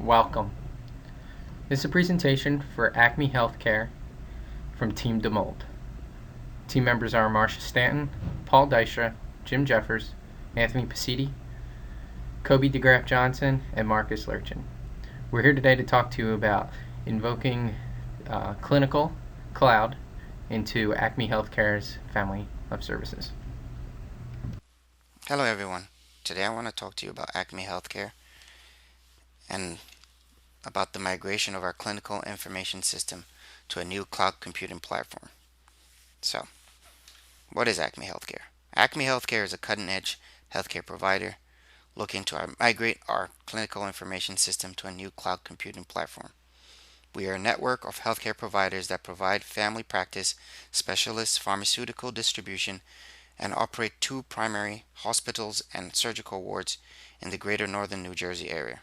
Welcome. This is a presentation for Acme Healthcare from Team Demold. Team members are Marcia Stanton, Paul Dykstra, Jim Jeffers, Anthony Pasiti, Kobe DeGraff Johnson, and Marcus Lurchin. We're here today to talk to you about invoking clinical cloud into Acme Healthcare's family of services. Hello everyone. Today I want to talk to you about Acme Healthcare and about the migration of our clinical information system to a new cloud computing platform. So, what is Acme Healthcare? Acme Healthcare is a cutting-edge healthcare provider looking to migrate our clinical information system to a new cloud computing platform. We are a network of healthcare providers that provide family practice, specialists, pharmaceutical distribution, and operate two primary hospitals and surgical wards in the greater northern New Jersey area.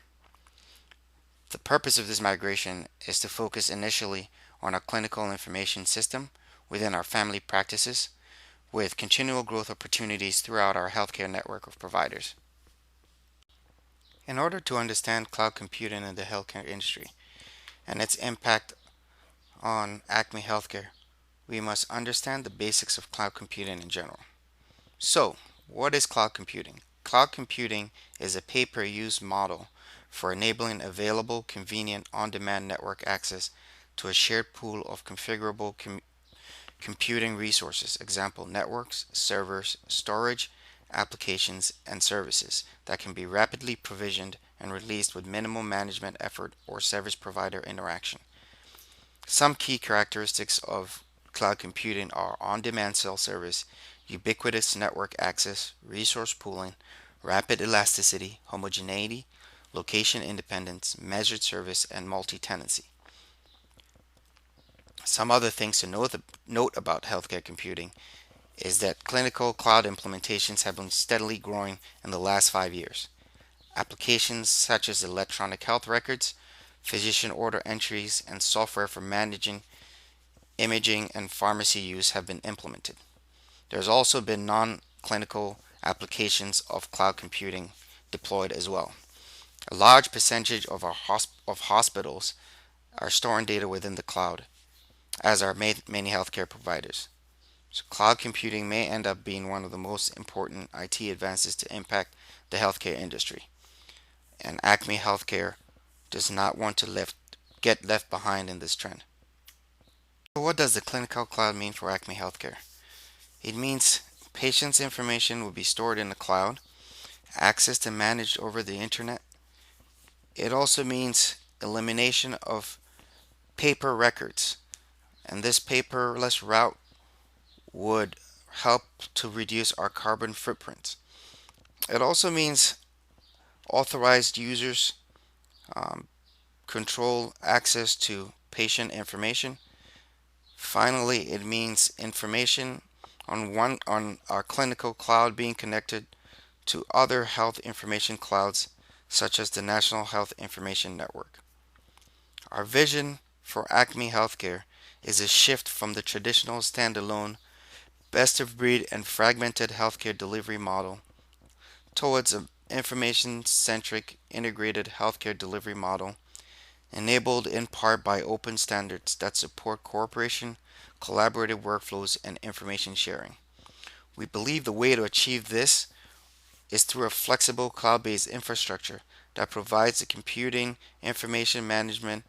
The purpose of this migration is to focus initially on our clinical information system within our family practices, with continual growth opportunities throughout our healthcare network of providers. In order to understand cloud computing in the healthcare industry and its impact on Acme Healthcare, we must understand the basics of cloud computing in general. So, what is cloud computing? Cloud computing is a pay-per-use model for enabling available, convenient, on-demand network access to a shared pool of configurable computing resources, example networks, servers, storage, applications, and services that can be rapidly provisioned and released with minimal management effort or service provider interaction. Some key characteristics of cloud computing are on-demand self-service, ubiquitous network access, resource pooling, rapid elasticity, homogeneity, location independence, measured service, and multi-tenancy. Some other things to note about healthcare computing is that clinical cloud implementations have been steadily growing in the last 5 years. Applications such as electronic health records, physician order entries, and software for managing imaging and pharmacy use have been implemented. There's also been non-clinical applications of cloud computing deployed as well. A large percentage of hospitals are storing data within the cloud, as are many healthcare providers. So cloud computing may end up being one of the most important IT advances to impact the healthcare industry. And Acme Healthcare does not want to get left behind in this trend. So what does the clinical cloud mean for Acme Healthcare? It means patients' information will be stored in the cloud, accessed and managed over the internet. It also means elimination of paper records, and this paperless route would help to reduce our carbon footprint. It also means authorized users control access to patient information. Finally, it means information on our clinical cloud being connected to other health information clouds such as the National Health Information Network. Our vision for Acme Healthcare is a shift from the traditional standalone, best of breed and fragmented healthcare delivery model towards an information centric integrated healthcare delivery model enabled in part by open standards that support cooperation, collaborative workflows, and information sharing. We believe the way to achieve this is through a flexible cloud-based infrastructure that provides the computing, information management,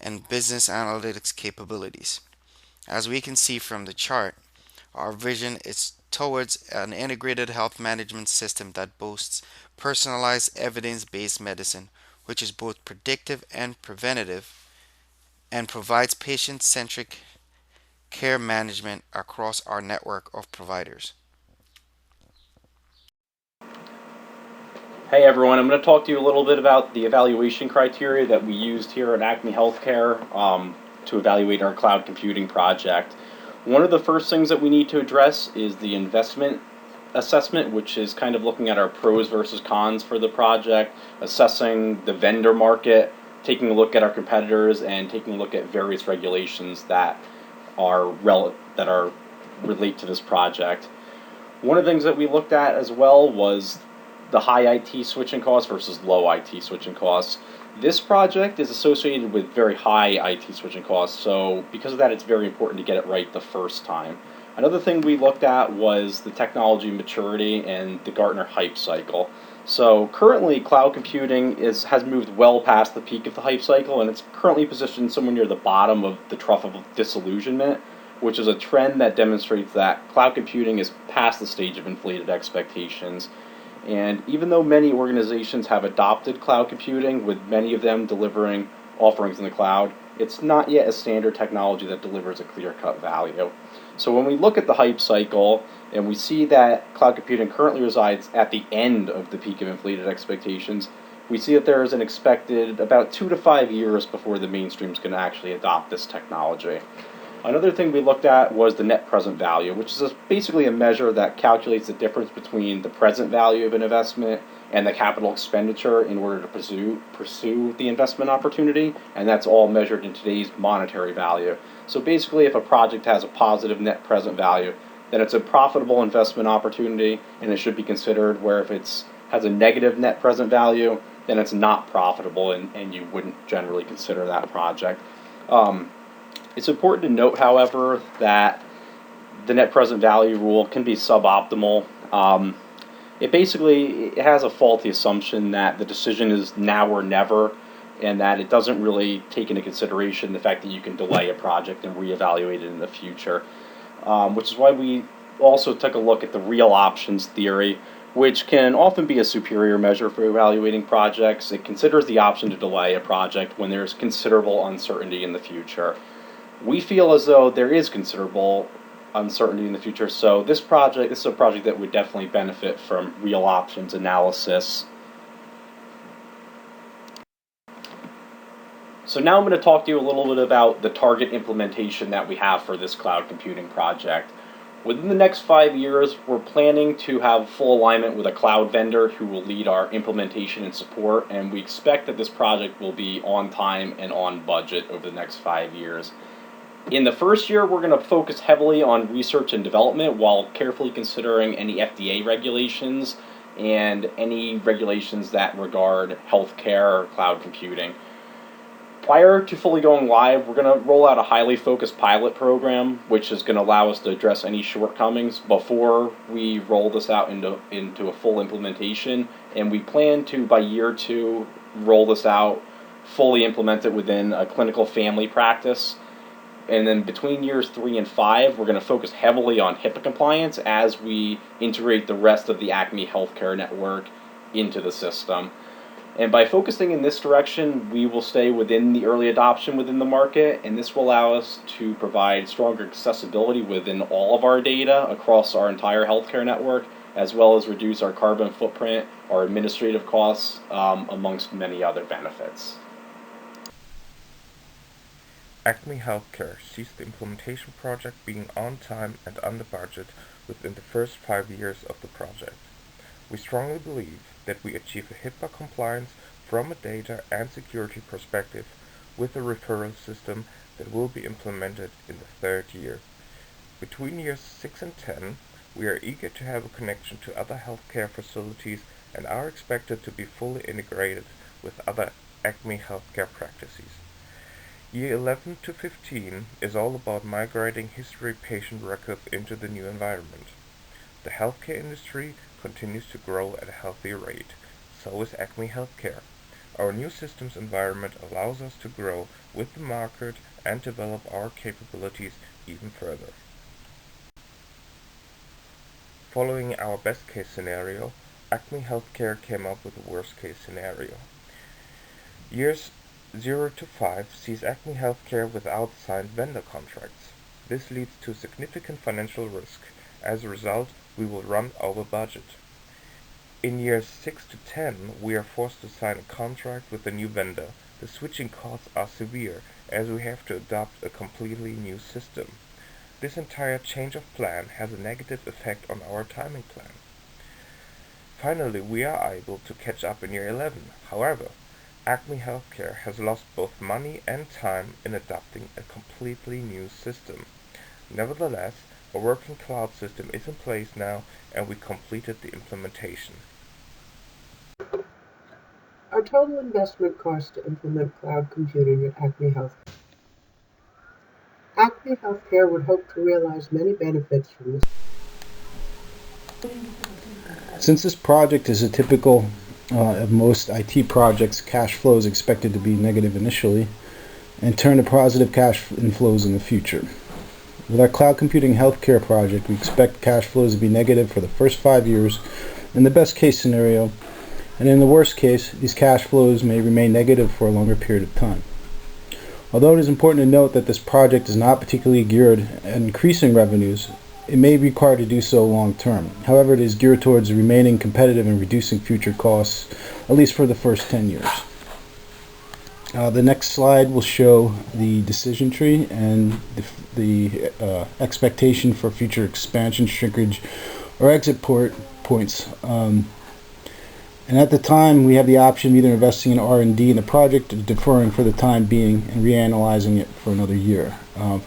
and business analytics capabilities. As we can see from the chart, our vision is towards an integrated health management system that boasts personalized evidence-based medicine, which is both predictive and preventative, and provides patient-centric care management across our network of providers. Hey everyone, I'm going to talk to you a little bit about the evaluation criteria that we used here at Acme Healthcare to evaluate our cloud computing project. One of the first things that we need to address is the investment assessment, which is kind of looking at our pros versus cons for the project, assessing the vendor market, taking a look at our competitors, and taking a look at various regulations that are relate to this project. One of the things that we looked at as well was the high IT switching costs versus low IT switching costs. This project is associated with very high IT switching costs, so because of that, it's very important to get it right the first time. Another thing we looked at was the technology maturity and the Gartner hype cycle. So currently, cloud computing has moved well past the peak of the hype cycle, and it's currently positioned somewhere near the bottom of the trough of disillusionment, which is a trend that demonstrates that cloud computing is past the stage of inflated expectations. And even though many organizations have adopted cloud computing, with many of them delivering offerings in the cloud, it's not yet a standard technology that delivers a clear-cut value. So when we look at the hype cycle and we see that cloud computing currently resides at the end of the peak of inflated expectations, we see that there is an expected about 2 to 5 years before the mainstream is going to actually adopt this technology. Another thing we looked at was the net present value, which is basically a measure that calculates the difference between the present value of an investment and the capital expenditure in order to pursue the investment opportunity, and that's all measured in today's monetary value. So basically, if a project has a positive net present value, then it's a profitable investment opportunity, and it should be considered, where if it's has a negative net present value, then it's not profitable, and you wouldn't generally consider that project. It's important to note, however, that the net present value rule can be suboptimal. It has a faulty assumption that the decision is now or never, and that it doesn't really take into consideration the fact that you can delay a project and reevaluate it in the future. Which is why we also took a look at the real options theory, which can often be a superior measure for evaluating projects. It considers the option to delay a project when there's considerable uncertainty in the future. We feel as though there is considerable uncertainty in the future, so this is a project that would definitely benefit from real options analysis. So now I'm going to talk to you a little bit about the target implementation that we have for this cloud computing project. Within the next 5 years, we're planning to have full alignment with a cloud vendor who will lead our implementation and support, and we expect that this project will be on time and on budget over the next 5 years. In the first year, we're going to focus heavily on research and development while carefully considering any FDA regulations and any regulations that regard healthcare or cloud computing. Prior to fully going live, we're going to roll out a highly focused pilot program, which is going to allow us to address any shortcomings before we roll this out into a full implementation. And we plan to, by year 2, roll this out, fully implement it within a clinical family practice. And then between years 3 and 5, we're going to focus heavily on HIPAA compliance as we integrate the rest of the Acme Healthcare network into the system. And by focusing in this direction, we will stay within the early adoption within the market, and this will allow us to provide stronger accessibility within all of our data across our entire healthcare network, as well as reduce our carbon footprint, our administrative costs, amongst many other benefits. Acme Healthcare sees the implementation project being on time and under budget within the first 5 years of the project. We strongly believe that we achieve a HIPAA compliance from a data and security perspective with a referral system that will be implemented in the 3rd year. Between years 6 and 10, we are eager to have a connection to other healthcare facilities and are expected to be fully integrated with other Acme Healthcare practices. Year 11 to 15 is all about migrating history patient records into the new environment. The healthcare industry continues to grow at a healthy rate. So is Acme Healthcare. Our new systems environment allows us to grow with the market and develop our capabilities even further. Following our best case scenario, Acme Healthcare came up with a worst case scenario. Years 0 to 5 sees Acme Healthcare without signed vendor contracts. This leads to significant financial risk. As a result, we will run over budget. In years 6 to 10, we are forced to sign a contract with a new vendor. The switching costs are severe, as we have to adopt a completely new system. This entire change of plan has a negative effect on our timing plan. Finally, we are able to catch up in year 11. However, Acme Healthcare has lost both money and time in adopting a completely new system. Nevertheless, a working cloud system is in place now, and we completed the implementation. Our total investment cost to implement cloud computing at Acme Health. Acme Healthcare would hope to realize many benefits from this. Since this project is a typical of most IT projects, cash flow is expected to be negative initially and turn to positive cash inflows in the future. With our cloud computing healthcare project, we expect cash flows to be negative for the first 5 years in the best case scenario, and in the worst case, these cash flows may remain negative for a longer period of time. Although it is important to note that this project is not particularly geared at increasing revenues, it may be required to do so long term. However, it is geared towards remaining competitive and reducing future costs, at least for the first 10 years. The next slide will show the decision tree and the expectation for future expansion, shrinkage, or exit points. And at the time, we have the option of either investing in R&D in the project or deferring for the time being and reanalyzing it for another year.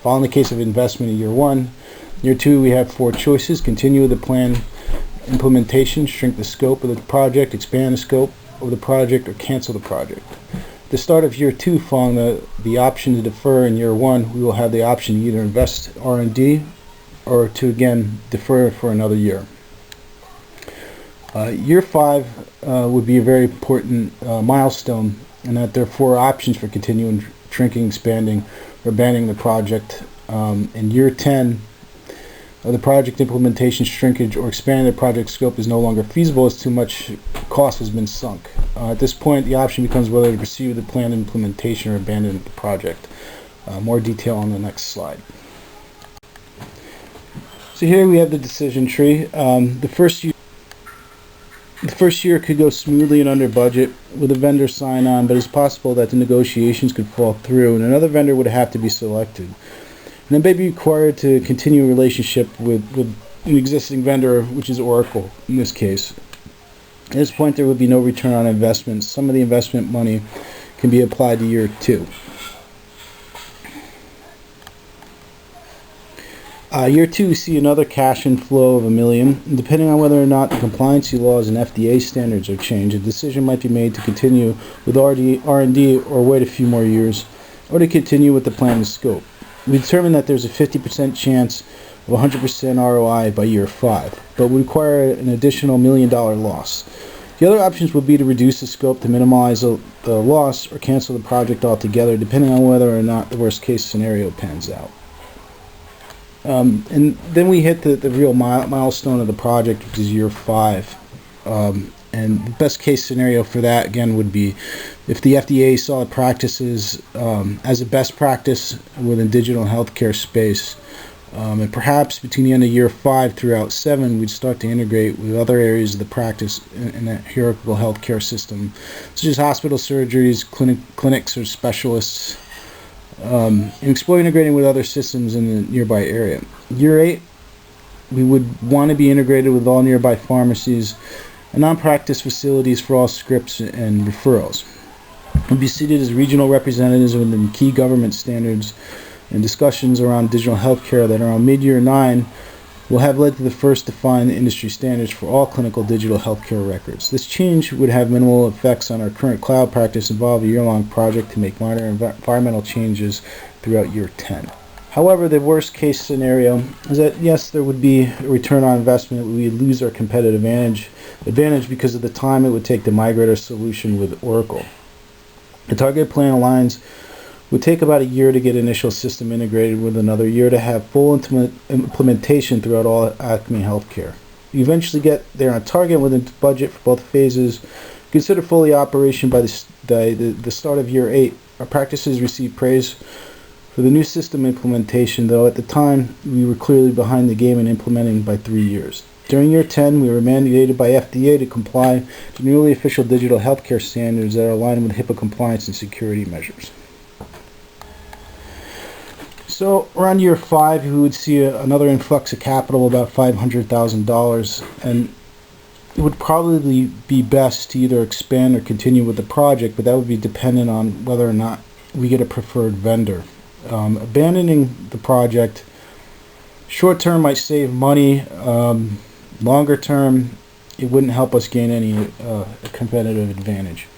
Following the case of investment in year 1, year 2, we have 4 choices: continue with the plan implementation, shrink the scope of the project, expand the scope of the project, or cancel the project. At the start of year 2, following the option to defer in year 1, we will have the option to either invest R&D or to again defer for another year. Year 5 would be a very important milestone in that there are 4 options for continuing, shrinking, expanding, or abandoning the project. In year 10, the project implementation, shrinkage, or expanding the project scope is no longer feasible as too much cost has been sunk. At this point, the option becomes whether to pursue the planned implementation or abandon the project. More detail on the next slide. So here we have the decision tree. The first year could go smoothly and under budget with a vendor sign on, but it's possible that the negotiations could fall through and another vendor would have to be selected. And it may be required to continue a relationship with an existing vendor, which is Oracle in this case. At this point, there would be no return on investment. Some of the investment money can be applied to year 2. Year 2, we see another cash inflow of $1 million. Depending on whether or not the compliancy laws and FDA standards are changed, a decision might be made to continue with R&D or wait a few more years, or to continue with the planned scope. We determined that there's a 50% chance of 100% ROI by year 5, but would require an additional $1 million loss. The other options would be to reduce the scope to minimize the loss or cancel the project altogether, depending on whether or not the worst case scenario pans out. And then we hit the real milestone of the project, which is year 5. And the best case scenario for that, again, would be if the FDA saw practices as a best practice within digital healthcare space. And perhaps between the end of year 5 throughout 7, we'd start to integrate with other areas of the practice in that hierarchical healthcare system, such as hospital surgeries, clinics, or specialists. And explore integrating with other systems in the nearby area. Year 8, we would want to be integrated with all nearby pharmacies and non-practice facilities for all scripts and referrals. We'd be seated as regional representatives within key government standards, and discussions around digital healthcare that around mid-year 9 will have led to the first defined industry standards for all clinical digital healthcare records. This change would have minimal effects on our current cloud practice, involve a year-long project to make minor environmental changes throughout year 10. However, the worst case scenario is that yes, there would be a return on investment. We would lose our competitive advantage because of the time it would take to migrate our solution with Oracle. The target plan aligns would take about a year to get initial system integrated, with another year to have full implementation throughout all Acme Healthcare. We eventually get there on target within the budget for both phases. Consider fully operation by the start of year 8. Our practices received praise for the new system implementation, though at the time we were clearly behind the game in implementing by 3 years. During year 10, we were mandated by FDA to comply to newly official digital healthcare standards that are aligned with HIPAA compliance and security measures. So around year 5, we would see another influx of capital, about $500,000, and it would probably be best to either expand or continue with the project, but that would be dependent on whether or not we get a preferred vendor. Abandoning the project, short term might save money, longer term it wouldn't help us gain any competitive advantage.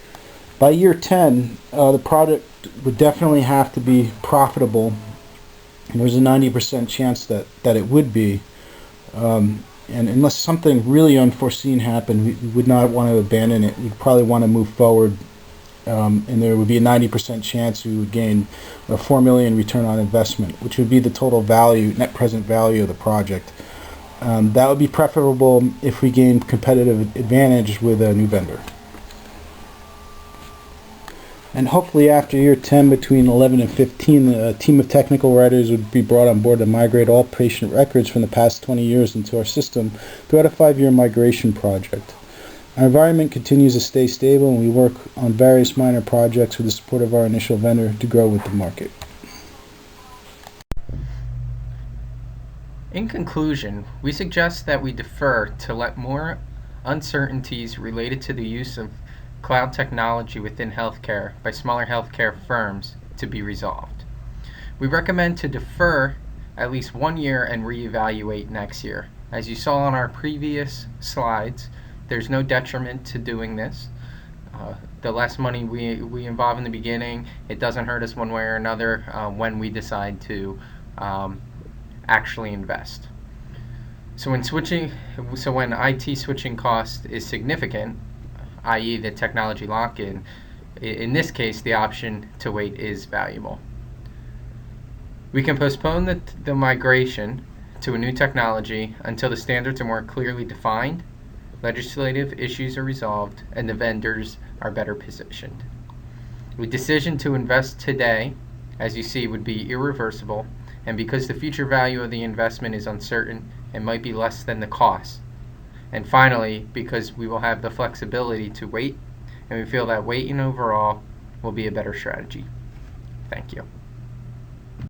By year 10, the product would definitely have to be profitable. And there's a 90% chance that it would be. And unless something really unforeseen happened, we would not want to abandon it. We'd probably want to move forward. And there would be a 90% chance we would gain a $4 million return on investment, which would be the total value, net present value of the project. That would be preferable if we gained competitive advantage with a new vendor. And hopefully after year 10, between 11 and 15, a team of technical writers would be brought on board to migrate all patient records from the past 20 years into our system throughout a 5-year migration project. Our environment continues to stay stable, and we work on various minor projects with the support of our initial vendor to grow with the market. In conclusion, we suggest that we defer to let more uncertainties related to the use of cloud technology within healthcare by smaller healthcare firms to be resolved. We recommend to defer at least 1 year and reevaluate next year. As you saw on our previous slides, there's no detriment to doing this. The less money we involve in the beginning, it doesn't hurt us one way or another when we decide to actually invest. So when IT switching cost is significant, i.e. the technology lock-in, in this case the option to wait is valuable. We can postpone the migration to a new technology until the standards are more clearly defined, legislative issues are resolved, and the vendors are better positioned. The decision to invest today, as you see, would be irreversible, and because the future value of the investment is uncertain, it might be less than the cost. And finally, because we will have the flexibility to wait, and we feel that waiting overall will be a better strategy. Thank you.